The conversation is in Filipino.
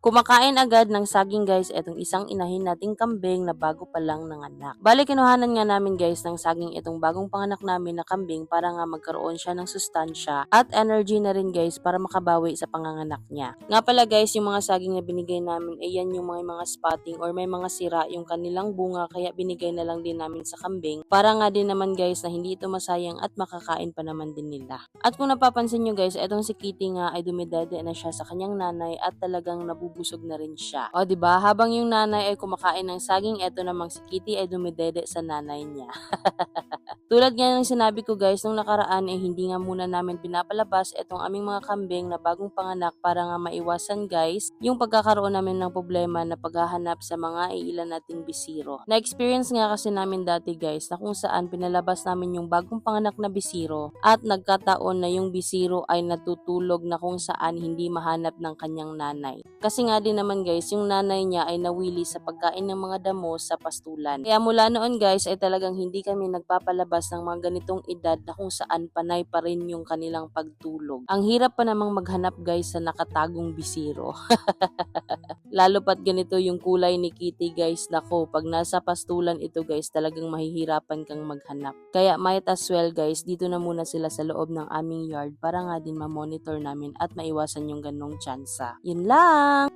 Kumakain agad ng saging guys itong isang inahin nating kambing na bago pa lang nanganak. Bale kinuhanan nga namin guys ng saging itong bagong panganak namin na kambing para nga magkaroon siya ng sustansya at energy na rin guys para makabawi sa panganganak niya. Nga pala guys, yung mga saging na binigay namin ay yan yung mga spotting or may mga sira yung kanilang bunga kaya binigay na lang din namin sa kambing para nga din naman guys na hindi ito masayang at makakain pa naman din nila. At kung napapansin nyo guys, itong si Kitty nga ay dumidede na siya sa kanyang nanay at talagang nabubusog na rin siya. O diba, habang yung nanay ay kumakain ng saging, eto namang si Kitty ay dumidede sa nanay niya. Tulad nga ng sinabi ko guys, nung nakaraan ay hindi nga muna namin pinapalabas itong aming mga kambing na bagong panganak para nga maiwasan guys yung pagkakaroon namin ng problema na paghahanap sa mga iilan nating bisiro. Na-experience nga kasi namin dati guys na kung saan pinalabas namin yung bagong panganak na bisiro at nagkataon na yung bisiro ay natutulog na kung saan hindi mahanap ng kanyang nanay. Kasi nga din naman guys, yung nanay niya ay nawili sa pagkain ng mga damo sa pastulan. Kaya mula noon guys ay talagang hindi kami nagpapalabas ng mga ganitong edad na kung saan panay pa rin yung kanilang pagtulog. Ang hirap pa namang maghanap guys sa nakatagong bisiro. Lalo pat ganito yung kulay ni Kitty guys, nako, pag nasa pastulan ito guys talagang mahihirapan kang maghanap. Kaya might as well guys, dito na muna sila sa loob ng aming yard para nga din ma-monitor namin at maiwasan yung ganong tsansa. Yun lang!